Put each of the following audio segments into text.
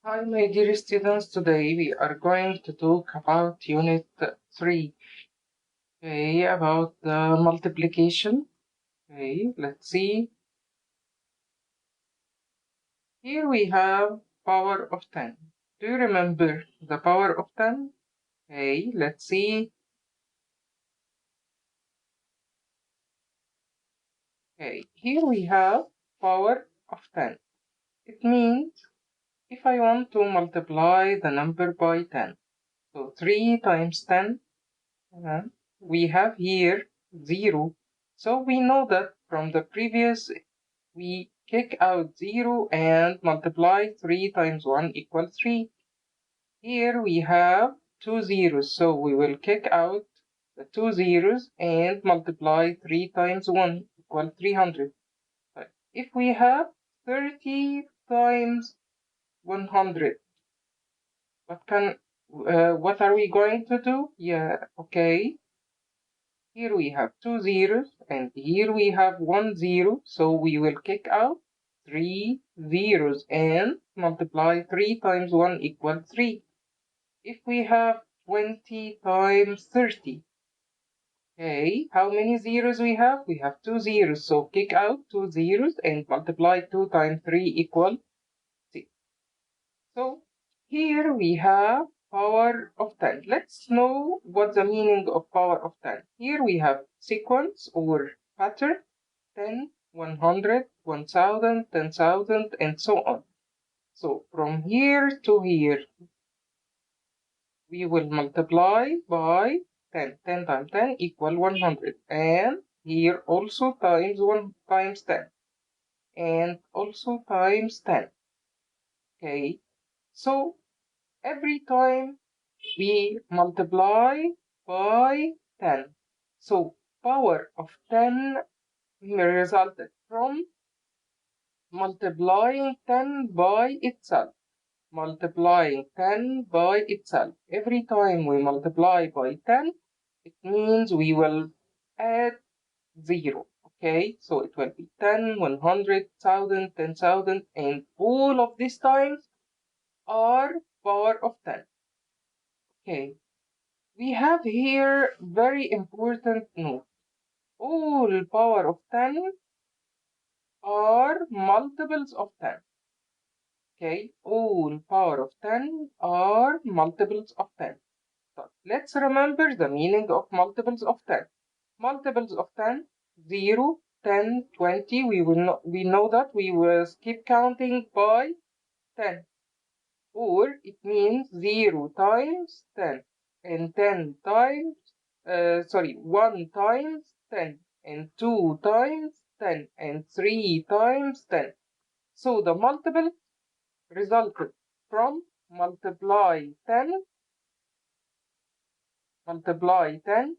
Hi, my dear students. Today we are going to talk about Unit 3, okay, about the multiplication. Okay, let's see. Here we have power of 10. Do you remember the power of 10? Okay, let's see. Okay, here we have power of 10. It means if I want to multiply the number by 10, so 3 times 10, we have here 0. So we know that from the previous, we kick out 0 and multiply 3 times 1 equals 3. Here we have two zeros, so we will kick out the two zeros and multiply 3 times 1 equals 300. But if we have 30 times 100, what are we going to do? Yeah, okay. Here we have two zeros and here we have 1 0, so we will kick out 3 zeros and multiply 3 times 1 equals 3. If we have 20 times 30, okay, how many zeros we have? We have 2 zeros, so kick out 2 zeros and multiply 2 times 3 equals 6. So here we have power of 10. Let's know what the meaning of power of 10. Here we have sequence or pattern 10, 100, 1000, 10,000, and so on. So from here to here, we will multiply by 10. 10 times 10 equal 100. And here also times 1 times 10. And also times 10. Okay. So every time we multiply by 10. So power of 10 resulted from multiplying 10 by itself. Multiplying 10 by itself. Every time we multiply by 10, it means we will add 0. Okay, so it will be 10, 100, 1000, 10,000, and all of these times are power of 10. Okay, we have here very important note. All power of 10 are multiples of 10. Okay, all power of 10 are multiples of 10. So let's remember the meaning of multiples of 10. Multiples of 10, 0, 10, 20. We know that we will keep counting by 10. Or it means 0 times 10 and 10 times, 1 times 10 and 2 times 10 and 3 times 10. So the multiple resulted from multiply 10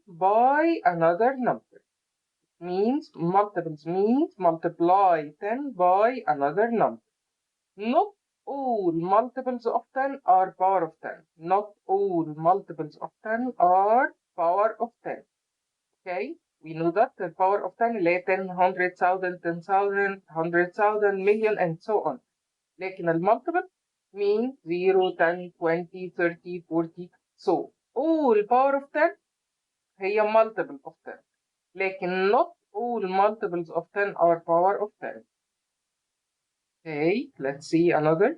by another number. Multiples means multiply 10 by another number. Not all multiples of 10 are power of 10. Not all multiples of 10 are power of 10. Okay? We know that the power of 10 is 10, 100,000, 10,000, 100,000, million, and so on. لكن المultiple means 0, 10, 20, 30, 40. So, all power of 10 هي multiple of 10. لكن not all multiples of 10 are power of 10. Okay, let's see another.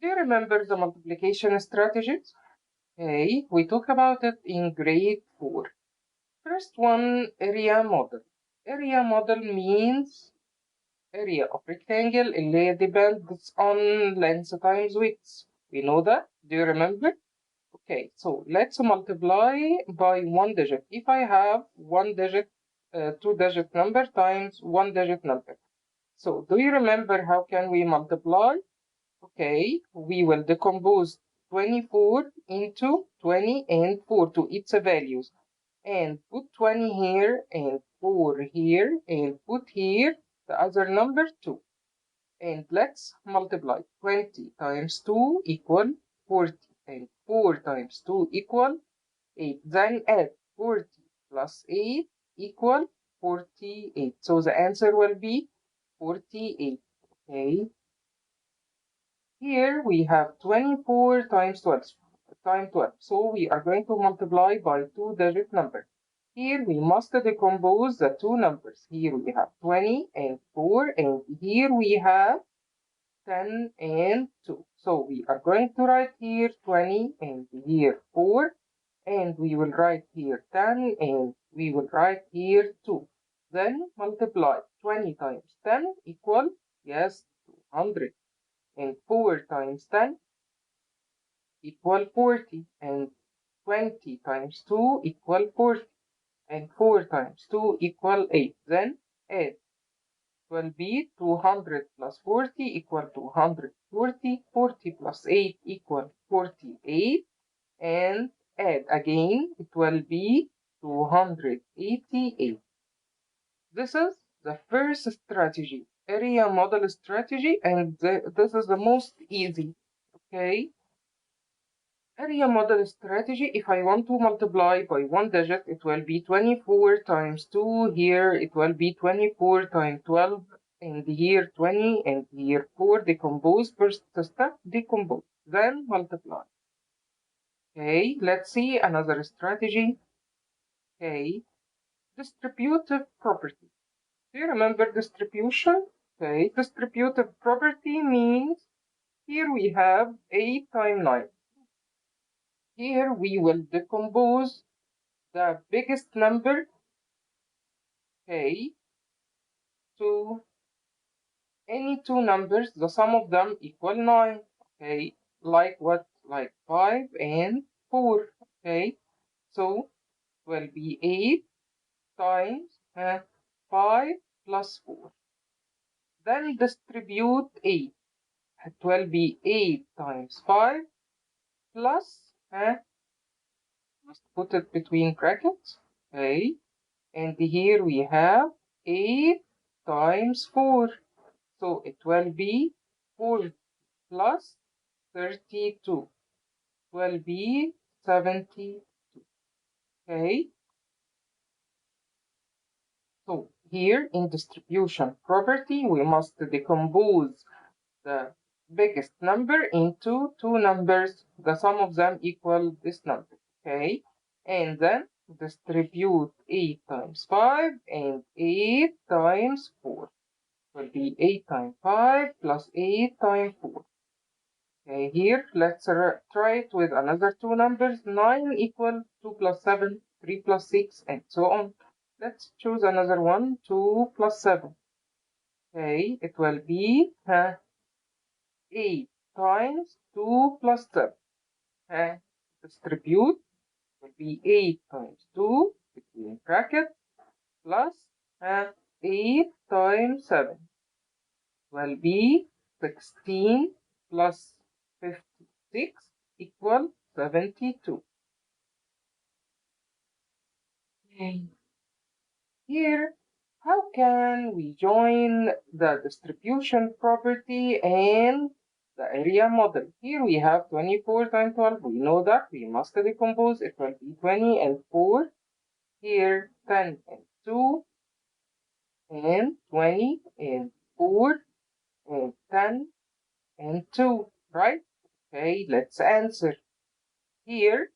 Do you remember the multiplication strategies? Okay, we talk about it in grade 4. First one, area model. Area model means area of rectangle اللي depends on length times width. We know that. Do you remember? Okay, so let's multiply by one digit. If I have one digit, two-digit number times one digit number. So do you remember how can we multiply? Okay, we will decompose 24 into 20 and 4 to its values. And put 20 here and 4 here and put here the other number 2. And let's multiply 20 times 2 equal 40 and 4 times 2 equal 8. Then add 40 plus 8 equal 48. So the answer will be 48. Okay. Here we have 24 times 12. So we are going to multiply by two-digit number. Here we must decompose the two numbers. Here we have 20 and 4, and here we have 10 and 2. So we are going to write here 20 and here 4, and we will write here 10 and we will write here 2. Then multiply 20 times 10 equal, yes, 200. And 4 times 10 equal 40. And 20 times 2 equal 40. And 4 times 2 equal 8. Then add will be 200 plus 40 equal 240. 40 plus 8 equal 48. And add again, it will be 288. This is the first strategy, area model strategy, and this is the most easy. Okay, area model strategy. If I want to multiply by one digit, it will be 24 times 2. Here it will be 24 times 12, and here 20, and here 4. Decompose. First step, decompose, then multiply. Okay, let's see another strategy. Okay, distributive property. Do you remember distribution? Okay, distributive property means here we have 8 times 9. Here we will decompose the biggest number, okay, to any two numbers, the sum of them equal 9. Okay, like what? Like 5 and 4. Okay, so will be 8 times 5 plus 4. Then distribute 8. It will be 8 times 5 plus, must put it between brackets. Okay, and here we have 8 times 4. So it will be 4 plus 32. It will be 72. Okay, so here in distribution property, we must decompose the biggest number into two numbers. The sum of them equal this number. Okay, and then distribute 8 times 5 and 8 times 4. Will be 8 times 5 plus 8 times 4. Okay, here let's try it with another two numbers. 9 equal 2 plus 7, 3 plus 6, and so on. Let's choose another one. 2 plus 7. Okay, it will be 8 times 2 plus 7. Distribute will be 8 times 2 between brackets plus 8 times 7 will be 16 plus 56 equal 72. Okay. Here, how can we join the distribution property and the area model? Here we have 24 times 12. We know that we must decompose. It will be 20 and 4. Here 10 and 2 and 20 and 4 and 10 and 2, right? Okay, let's answer. Here,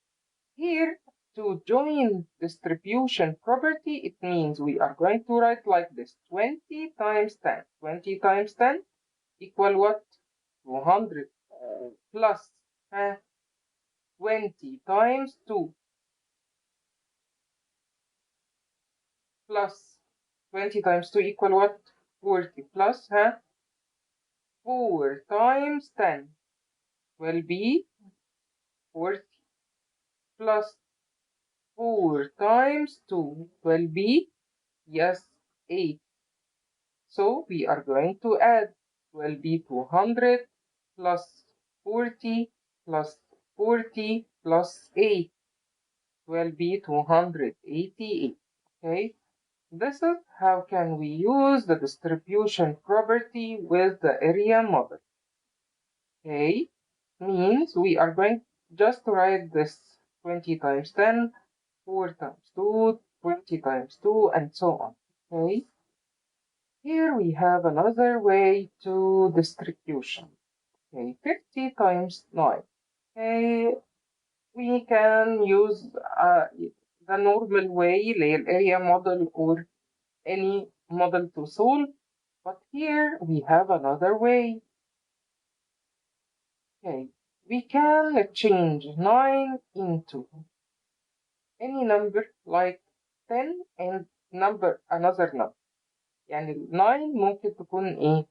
to join distribution property, it means we are going to write like this: 20 times 10. 20 times 10 equal what? 200 plus 20 times 2 plus 20 times 2 equal what? 40 plus 4 times 10 will be 40 plus 4 times 2 will be, yes, 8. So we are going to add, will be 200 plus 40 plus 40 plus 8 will be 288. Okay, this is how can we use the distribution property with the area model. Okay, means we are going just to write this 20 times 10, 4 times 2, 20 times 2, and so on. Okay, here we have another way to distribution. Okay, 50 times 9. Okay, we can use the normal way, layer area model or any model to solve, but here we have another way. Okay, we can change 9 into any number like 10 and another number. يعني 9 ممكن تكون ايه؟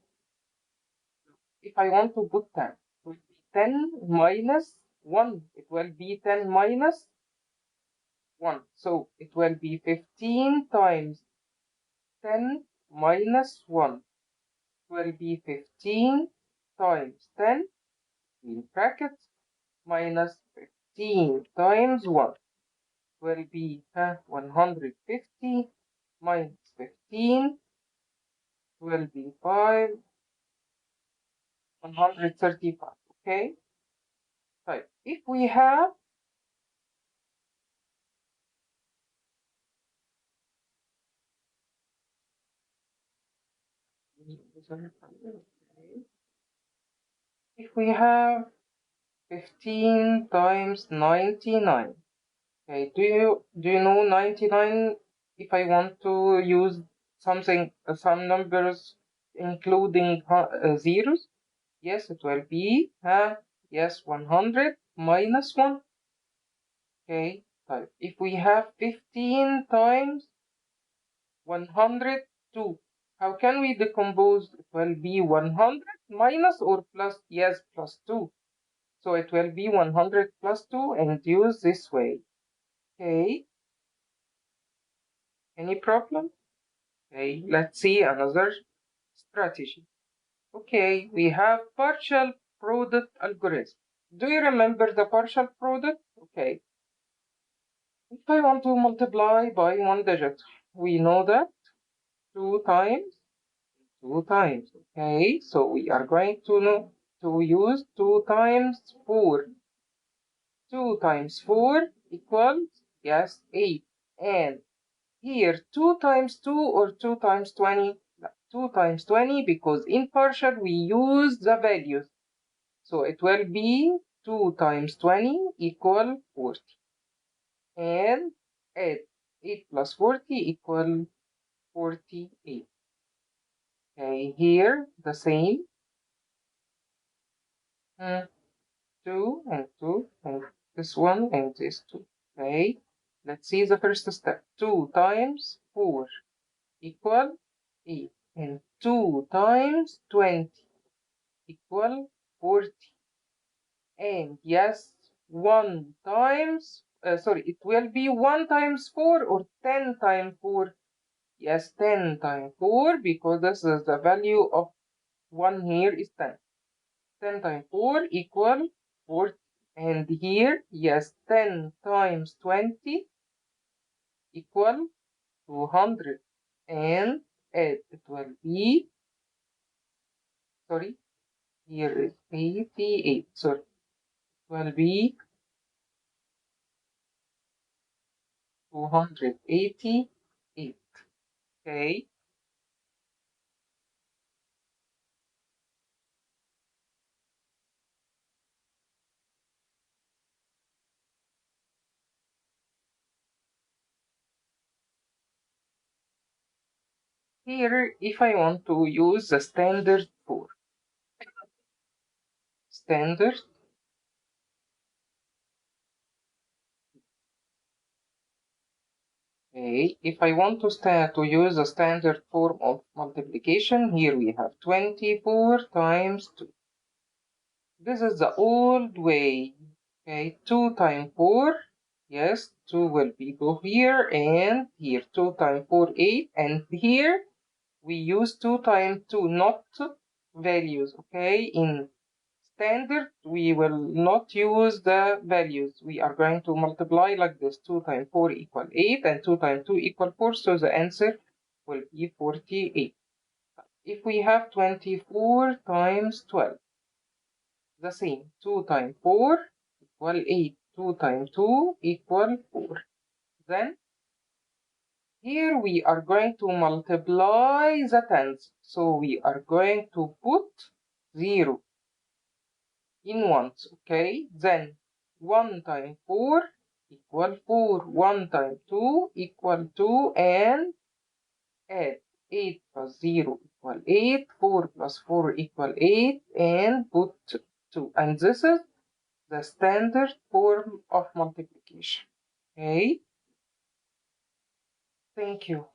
If I want to put 10, it will be 10 minus 1. It will be 10 minus 1. So it will be 15 times 10 minus 1. It will be 15 times 10 in brackets minus 15 times 1. Will be 150 minus 15 will be 135. Okay, so if we have if we have 15 times 99. Okay, do you know 99? If I want to use something, some numbers including zeros, yes, it will be yes, 100 minus 1. Okay, so if we have 15 times 102, how can we decompose? It will be 100 minus or plus? Yes, plus 2. So it will be 100 plus 2 and use this way. Okay, any problem? Okay, let's see another strategy. Okay, we have partial product algorithm. Do you remember the partial product? Okay, if I want to multiply by one digit, we know that 2 times 2 times. Okay, so we are going to know to use 2 times 4. 2 times 4 equals, yes, 8. And here 2 times 2 or 2 times 20? 2 times 20 because in partial we use the values. So it will be 2 times 20 equal 40. And add 8 plus 40 equal 48. Okay, here the same. 2 and 2 and this one and this 2. Okay, let's see the first step. 2 times 4 equal 8 and 2 times 20 equal 40. And yes, 1 times, sorry, it will be 1 times 4 or 10 times 4. Yes, 10 times 4 because this is the value of 1 here is 10. 10 times 4 equal 40. And here, yes, 10 times 20 equal 200. And it will be, sorry, here is 88. Sorry, it will be 288. Okay, here if I want to use the standard for standard, okay, if I want to use the standard form of multiplication, here we have 24 times 2. This is the old way. Okay, 2 times 4. Yes, 2 will be go here and here. 2 times 4, 8. And here we use 2 times 2, not values. Okay, in standard, we will not use the values. We are going to multiply like this. 2 times 4 equal 8 and 2 times 2 equal 4. So the answer will be 48. If we have 24 times 12, the same. 2 times 4 equal 8. 2 times 2 equal 4. Then here we are going to multiply the tens. So we are going to put 0. ones. Okay, then 1 times 4 equal 4, 1 times 2 equal 2, and add 8 plus 0 equal 8, 4 plus 4 equal 8, and put 2. And this is the standard form of multiplication. Okay, thank you.